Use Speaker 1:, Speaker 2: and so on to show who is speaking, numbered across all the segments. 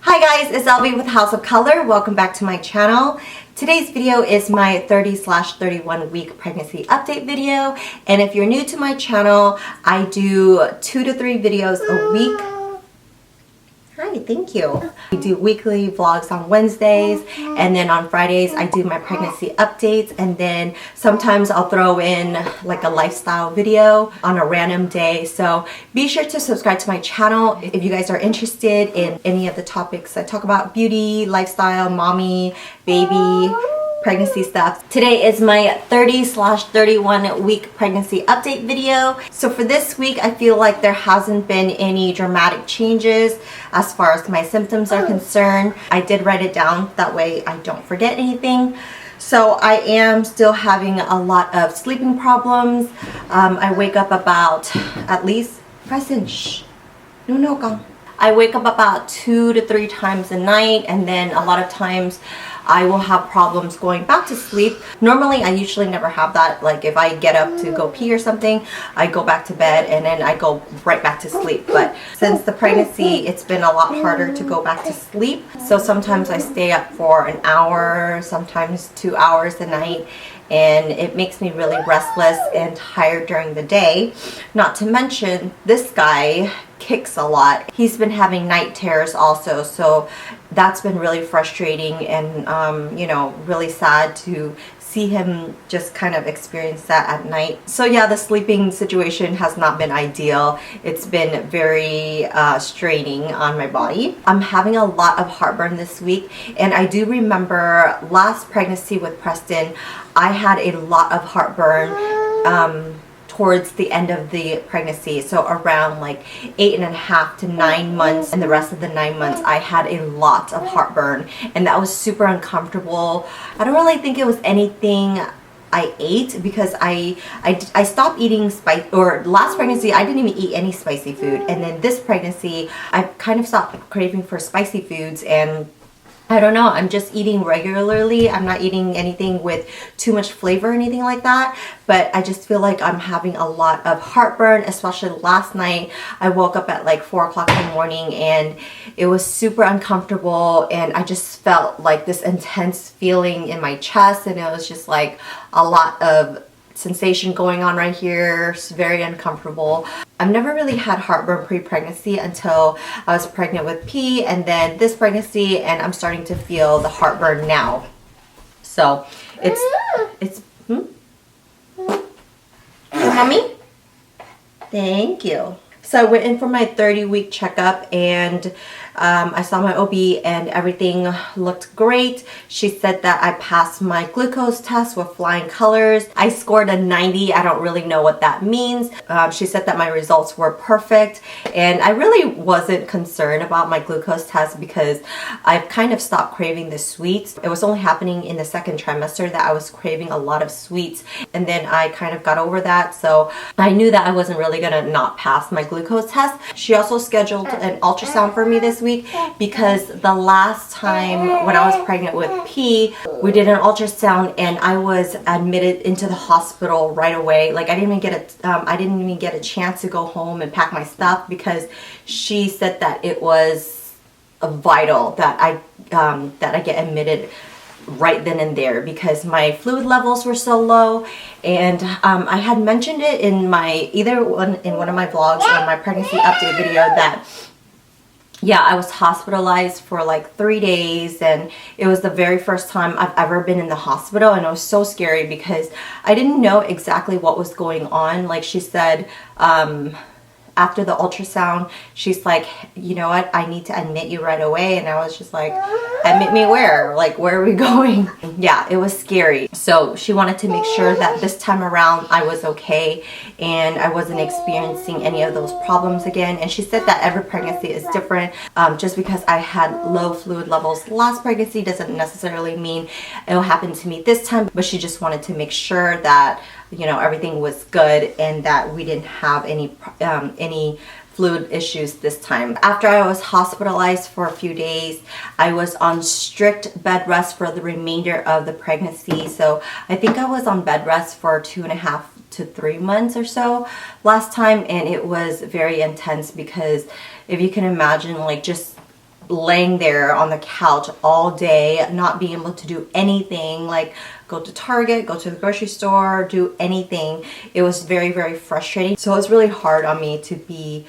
Speaker 1: Hi guys, it's Elvie with House of Color. Welcome back to my channel. Today's video is my 30/31 week pregnancy update video. And if you're new to my channel, I do 2 to 3 videos a week. Hi, thank you. I do weekly vlogs on Wednesdays, and then on Fridays I do my pregnancy updates, and then sometimes I'll throw in like a lifestyle video on a random day. So be sure to subscribe to my channel if you guys are interested in any of the topics I talk about: beauty, lifestyle, mommy, baby, pregnancy stuff. Today is my 30/31 week pregnancy update video. So for this week, I feel like there hasn't been any dramatic changes as far as my symptoms are concerned. I did write it down, that way I don't forget anything. So I am still having a lot of sleeping problems. I wake up about at least I wake up about 2 to 3 times a night, and then a lot of times I will have problems going back to sleep. Normally I usually never have that. Like if I get up to go pee or something, I go back to bed and then I go right back to sleep. But since the pregnancy, it's been a lot harder to go back to sleep. So sometimes I stay up for an hour, sometimes 2 hours a night, and it makes me really restless and tired during the day. Not to mention, this guy kicks a lot. He's been having night terrors also, so that's been really frustrating and you know, really sad to see him just kind of experience that at night. So yeah, the sleeping situation has not been ideal. It's been very straining on my body. I'm having a lot of heartburn this week, and I do remember last pregnancy with Preston, I had a lot of heartburn towards the end of the pregnancy. So around like 8.5 to 9 months, and the rest of the 9 months I had a lot of heartburn, and that was super uncomfortable. I don't really think it was anything I ate, because I stopped eating spice, or last pregnancy I didn't even eat any spicy food, and then this pregnancy I kind of stopped craving for spicy foods, and I don't know, I'm just eating regularly. I'm not eating anything with too much flavor or anything like that, but I just feel like I'm having a lot of heartburn, especially last night. I woke up at like 4 o'clock in the morning and it was super uncomfortable, and I just felt like this intense feeling in my chest, and it was just like a lot of sensation going on right here. It's very uncomfortable. I've never really had heartburn pre-pregnancy until I was pregnant with P, and then this pregnancy, and I'm starting to feel the heartburn now. So it's Mommy? Thank you. So I went in for my 30-week checkup, and I saw my OB and everything looked great. She said that I passed my glucose test with flying colors. I scored a 90. I don't really know what that means. She said that my results were perfect, and I really wasn't concerned about my glucose test because I've kind of stopped craving the sweets. It was only happening in the 2nd trimester that I was craving a lot of sweets, and then I kind of got over that. So I knew that I wasn't really gonna not pass my glucose test. She also scheduled an ultrasound for me this week, because the last time when I was pregnant with P, we did an ultrasound and I was admitted into the hospital right away. Like I didn't even get a chance to go home and pack my stuff, because she said that it was vital that I get admitted right then and there, because my fluid levels were so low. And I had mentioned it in one of my vlogs or my pregnancy update video that yeah, I was hospitalized for like 3 days, and it was the very first time I've ever been in the hospital, and it was so scary because I didn't know exactly what was going on. Like she said, after the ultrasound, she's like, you know what, I need to admit you right away. And I was just like, admit me where? Like, where are we going? Yeah, it was scary. So she wanted to make sure that this time around I was okay and I wasn't experiencing any of those problems again. And she said that every pregnancy is different. Just because I had low fluid levels last pregnancy doesn't necessarily mean it'll happen to me this time. But she just wanted to make sure that, you know, everything was good and that we didn't have any fluid issues this time. After I was hospitalized for a few days, I was on strict bed rest for the remainder of the pregnancy. So I think I was on bed rest for 2.5 to 3 months or so last time, and it was very intense because if you can imagine, like, just laying there on the couch all day, not being able to do anything, like go to Target, go to the grocery store, do anything. It was very, very frustrating. So it was really hard on me to be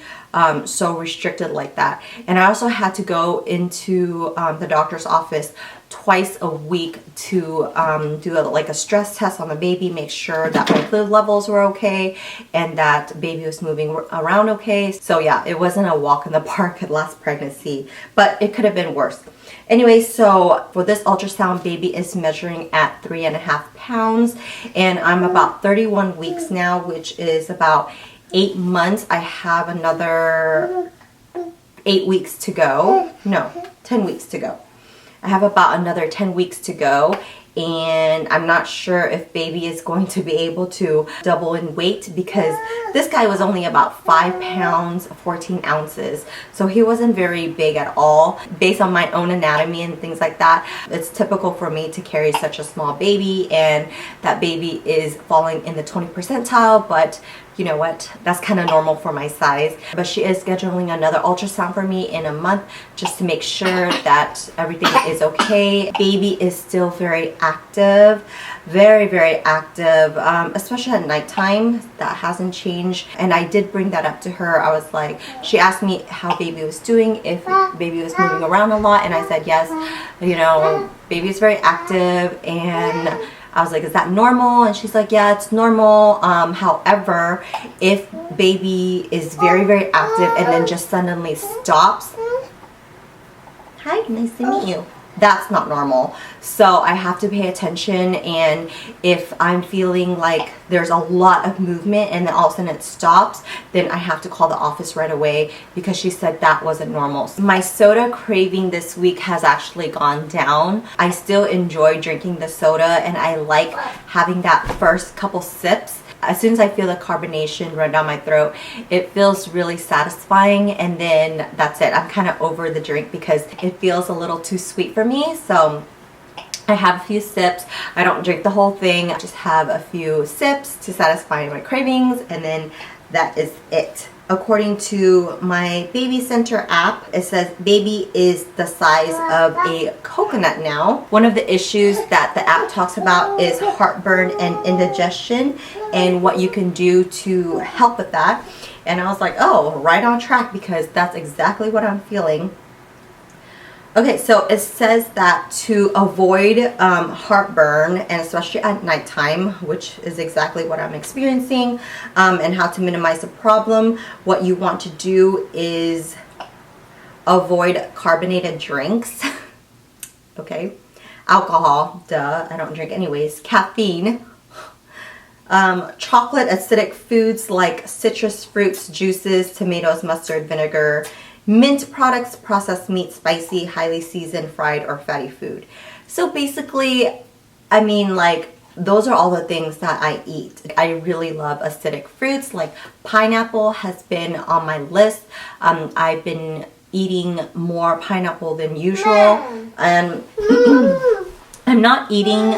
Speaker 1: so restricted like that. And I also had to go into the doctor's office twice a week to do like a stress test on the baby, make sure that my fluid levels were okay and that baby was moving around okay. So yeah, it wasn't a walk in the park at last pregnancy, but it could have been worse. Anyway, so for this ultrasound, baby is measuring at 3.5 pounds, and I'm about 31 weeks now, which is about 8 months. I have another 8 weeks to go. No, 10 weeks to go. I have about another 10 weeks to go, and I'm not sure if baby is going to be able to double in weight because this guy was only about 5 pounds 14 ounces, so he wasn't very big at all. Based on my own anatomy and things like that, it's typical for me to carry such a small baby, and that baby is falling in the 20th percentile, but you know what, that's kind of normal for my size. But she is scheduling another ultrasound for me in a month just to make sure that everything is okay. Baby is still very active, very, very active, especially at nighttime. That hasn't changed, and I did bring that up to her. I was like, she asked me how baby was doing, if baby was moving around a lot, and I said yes, you know, baby is very active. And I was like, is that normal? And she's like, yeah, it's normal. However, if baby is very, very active and then just suddenly stops, hi, nice to meet you, that's not normal. So I have to pay attention, and if I'm feeling like there's a lot of movement and then all of a sudden it stops, then I have to call the office right away because she said that wasn't normal. My soda craving this week has actually gone down. I still enjoy drinking the soda, and I like having that first couple sips. As soon as I feel the carbonation run down my throat, it feels really satisfying, and then that's it. I'm kind of over the drink because it feels a little too sweet for me. So I have a few sips. I don't drink the whole thing. I just have a few sips to satisfy my cravings, and then that is it. According to my baby center app, it says baby is the size of a coconut now. One of the issues that the app talks about is heartburn and indigestion and what you can do to help with that. And I was like, oh, right on track, because that's exactly what I'm feeling. Okay, so it says that to avoid heartburn, and especially at nighttime, which is exactly what I'm experiencing, and how to minimize the problem, what you want to do is avoid carbonated drinks. Okay, alcohol, duh, I don't drink anyways. Caffeine, chocolate, acidic foods like citrus fruits, juices, tomatoes, mustard, vinegar, mint products, processed meat, spicy, highly seasoned, fried, or fatty food. So basically, I mean, like, those are all the things that I eat. I really love acidic fruits, like pineapple has been on my list. I've been eating more pineapple than usual, and I'm not eating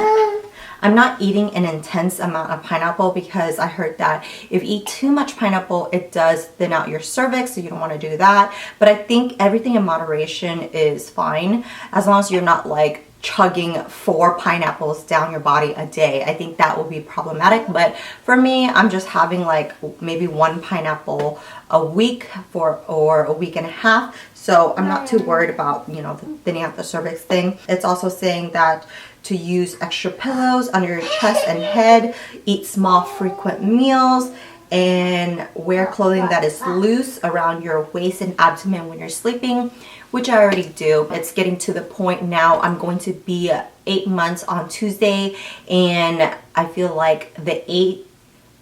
Speaker 1: an intense amount of pineapple because I heard that if you eat too much pineapple, it does thin out your cervix, so you don't want to do that. But I think everything in moderation is fine, as long as you're not like chugging 4 pineapples down your body a day. I think that will be problematic, but for me, I'm just having like maybe 1 pineapple a week or a week and a half. So I'm not too worried about, you know, the thinning out the cervix thing. It's also saying that to use extra pillows under your chest and head, eat small frequent meals, and wear clothing that is loose around your waist and abdomen when you're sleeping, which I already do. It's getting to the point now, I'm going to be 8 months on Tuesday, and I feel like the 8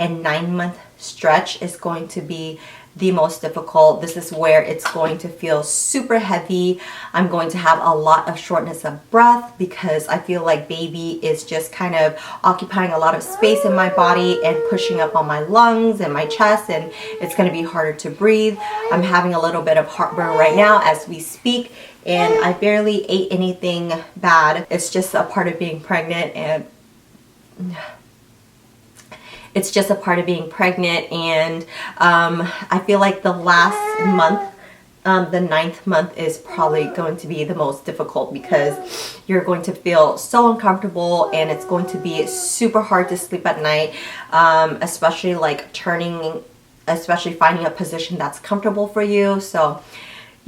Speaker 1: and 9 month stretch is going to be the most difficult. This is where it's going to feel super heavy. I'm going to have a lot of shortness of breath because I feel like baby is just kind of occupying a lot of space in my body and pushing up on my lungs and my chest, and it's going to be harder to breathe. I'm having a little bit of heartburn right now as we speak, and I barely ate anything bad. It's just a part of being pregnant, and it's just a part of being pregnant, and I feel like the last month the 9th month is probably going to be the most difficult because you're going to feel so uncomfortable and it's going to be super hard to sleep at night, especially like especially finding a position that's comfortable for you. So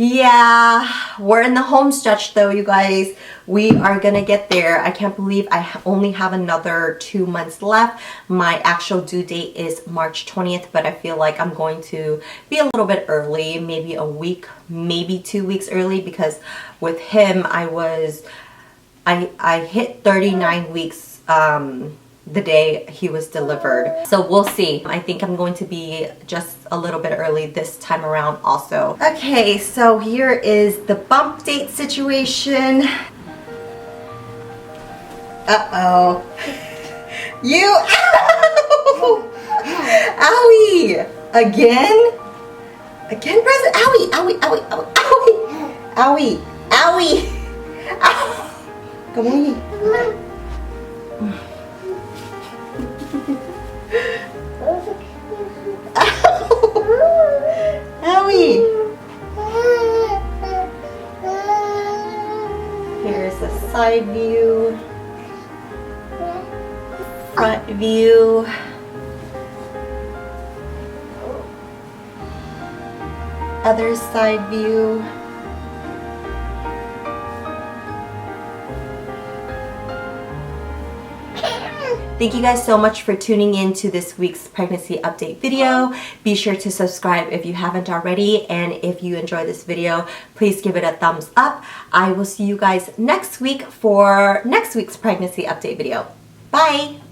Speaker 1: yeah, we're in the home stretch though, you guys. We are gonna get there. I can't believe I only have another 2 months left. My actual due date is March 20th, but I feel like I'm going to be a little bit early, maybe a week, maybe 2 weeks early, because with him, I hit 39 weeks the day he was delivered. So we'll see. I think I'm going to be just a little bit early this time around also. Okay, so here is the bump date situation. Uh-oh. You, ow! Owie! Again? Again, present? Owie, owie, owie, owie, owie, owie, owie, ow! Come on. Owie! Here's the side view, front view, other side view. Thank you guys so much for tuning in to this week's pregnancy update video. Be sure to subscribe if you haven't already, and if you enjoy this video, please give it a thumbs up. I will see you guys next week for next week's pregnancy update video. Bye!